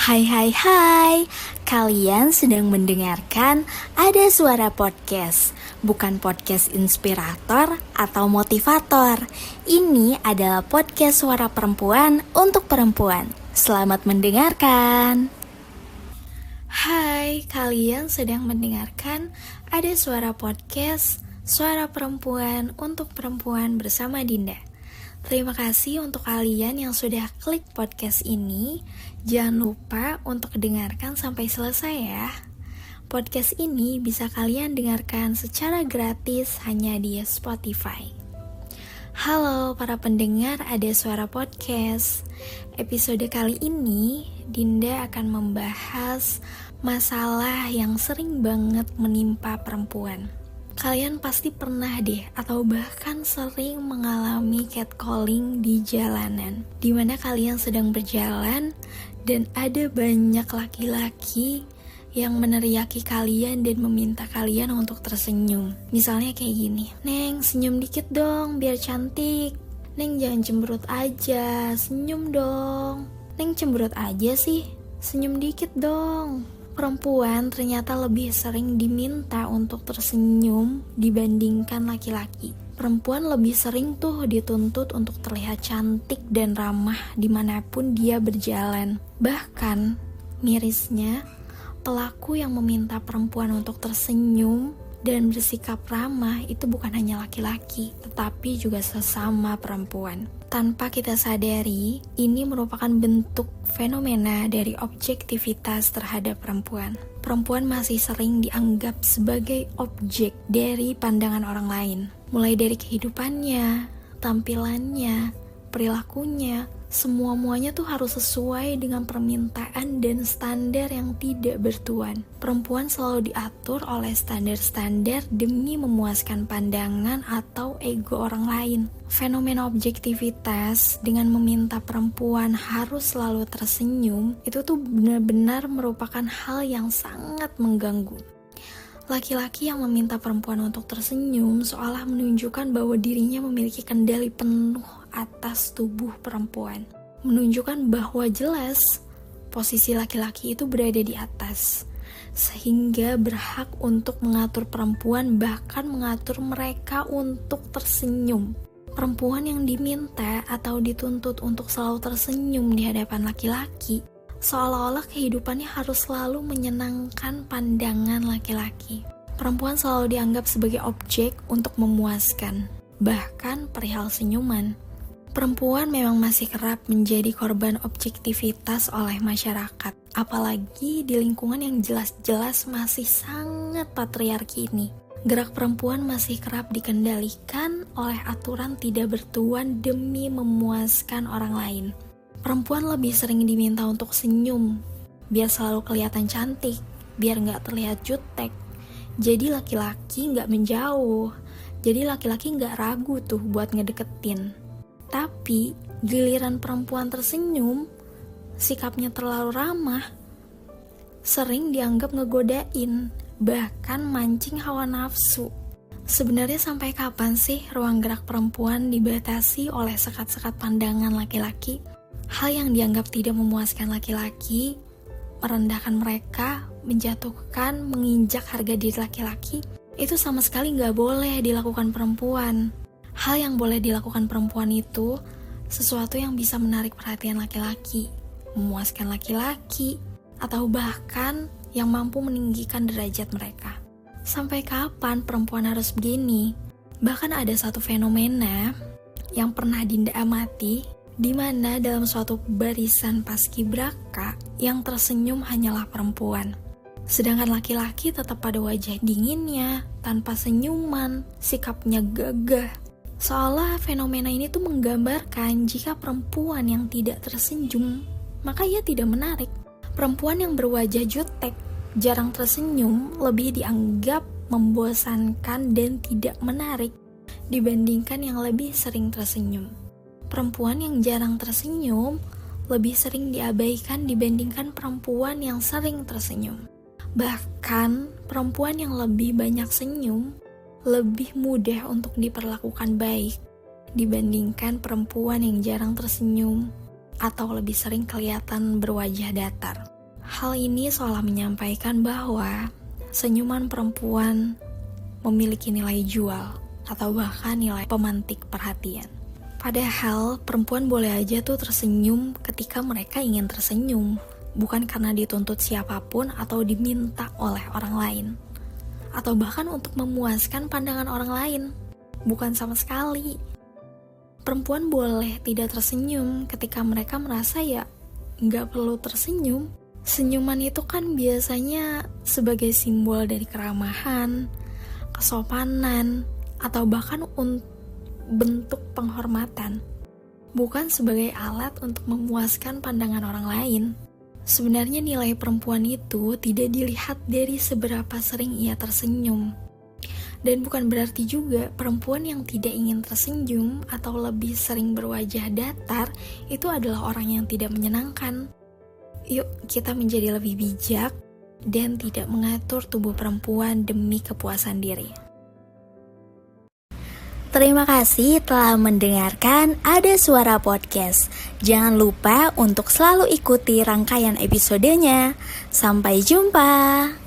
Hai hai hai, kalian sedang mendengarkan Ada Suara Podcast. Bukan podcast inspirator atau motivator. Ini adalah podcast suara perempuan untuk perempuan. Selamat mendengarkan. Hai, kalian sedang mendengarkan Ada Suara Podcast, suara perempuan untuk perempuan bersama Dinda. Terima kasih untuk kalian yang sudah klik podcast ini. Jangan lupa untuk dengarkan sampai selesai ya. Podcast ini bisa kalian dengarkan secara gratis hanya di Spotify. Halo para pendengar Ada Suara Podcast. Episode kali ini Dinda akan membahas masalah yang sering banget menimpa perempuan. Kalian pasti pernah deh atau bahkan sering mengalami catcalling di jalanan, dimana kalian sedang berjalan dan ada banyak laki-laki yang meneriaki kalian dan meminta kalian untuk tersenyum. Misalnya kayak gini, "Neng, senyum dikit dong biar cantik. Neng, jangan cemberut aja, senyum dong. Neng, cemberut aja sih, senyum dikit dong." Perempuan ternyata lebih sering diminta untuk tersenyum dibandingkan laki-laki. Perempuan lebih sering tuh dituntut untuk terlihat cantik dan ramah dimanapun dia berjalan. Bahkan, mirisnya, pelaku yang meminta perempuan untuk tersenyum dan bersikap ramah itu bukan hanya laki-laki, tetapi juga sesama perempuan. Tanpa kita sadari, ini merupakan bentuk fenomena dari objektivitas terhadap perempuan. Perempuan masih sering dianggap sebagai objek dari pandangan orang lain. Mulai dari kehidupannya, tampilannya, perilakunya, semua-muanya tuh harus sesuai dengan permintaan dan standar yang tidak bertuan. Perempuan selalu diatur oleh standar-standar demi memuaskan pandangan atau ego orang lain. Fenomena objektivitas dengan meminta perempuan harus selalu tersenyum, itu tuh benar-benar merupakan hal yang sangat mengganggu. Laki-laki yang meminta perempuan untuk tersenyum seolah menunjukkan bahwa dirinya memiliki kendali penuh atas tubuh perempuan. Menunjukkan bahwa jelas posisi laki-laki itu berada di atas, sehingga berhak untuk mengatur perempuan, bahkan mengatur mereka untuk tersenyum. Perempuan yang diminta atau dituntut untuk selalu tersenyum di hadapan laki-laki, seolah-olah kehidupannya harus selalu menyenangkan pandangan laki-laki. Perempuan selalu dianggap sebagai objek untuk memuaskan, bahkan perihal senyuman. Perempuan memang masih kerap menjadi korban objektivitas oleh masyarakat, apalagi di lingkungan yang jelas-jelas masih sangat patriarki ini. Gerak perempuan masih kerap dikendalikan oleh aturan tidak bertuan demi memuaskan orang lain. Perempuan lebih sering diminta untuk senyum, biar selalu kelihatan cantik, biar gak terlihat jutek. Jadi laki-laki gak menjauh, jadi laki-laki gak ragu tuh buat ngedeketin. Tapi giliran perempuan tersenyum, sikapnya terlalu ramah, sering dianggap ngegodain, bahkan mancing hawa nafsu. Sebenarnya sampai kapan sih ruang gerak perempuan dibatasi oleh sekat-sekat pandangan laki-laki? Hal yang dianggap tidak memuaskan laki-laki, merendahkan mereka, menjatuhkan, menginjak harga diri laki-laki, itu sama sekali gak boleh dilakukan perempuan. Hal yang boleh dilakukan perempuan itu sesuatu yang bisa menarik perhatian laki-laki, memuaskan laki-laki, atau bahkan yang mampu meninggikan derajat mereka. Sampai kapan perempuan harus begini? Bahkan ada satu fenomena yang pernah Dinda amati, di mana dalam suatu barisan paskibraka yang tersenyum hanyalah perempuan. Sedangkan laki-laki tetap pada wajah dinginnya, tanpa senyuman, sikapnya gagah. Seolah fenomena ini tuh menggambarkan jika perempuan yang tidak tersenyum, maka ia tidak menarik. Perempuan yang berwajah jutek, jarang tersenyum, lebih dianggap membosankan dan tidak menarik dibandingkan yang lebih sering tersenyum. Perempuan yang jarang tersenyum lebih sering diabaikan dibandingkan perempuan yang sering tersenyum. Bahkan, perempuan yang lebih banyak senyum lebih mudah untuk diperlakukan baik dibandingkan perempuan yang jarang tersenyum atau lebih sering kelihatan berwajah datar. Hal ini seolah menyampaikan bahwa senyuman perempuan memiliki nilai jual atau bahkan nilai pemantik perhatian. Padahal perempuan boleh aja tuh tersenyum ketika mereka ingin tersenyum, bukan karena dituntut siapapun atau diminta oleh orang lain, atau bahkan untuk memuaskan pandangan orang lain, bukan sama sekali. Perempuan boleh tidak tersenyum ketika mereka merasa ya nggak perlu tersenyum. Senyuman itu kan biasanya sebagai simbol dari keramahan, kesopanan, atau bahkan bentuk penghormatan, bukan sebagai alat untuk memuaskan pandangan orang lain. Sebenarnya nilai perempuan itu tidak dilihat dari seberapa sering ia tersenyum. Dan bukan berarti juga perempuan yang tidak ingin tersenyum atau lebih sering berwajah datar itu adalah orang yang tidak menyenangkan. Yuk kita menjadi lebih bijak dan tidak mengatur tubuh perempuan demi kepuasan diri. Terima kasih telah mendengarkan Ada Suara Podcast. Jangan lupa untuk selalu ikuti rangkaian episodenya. Sampai jumpa.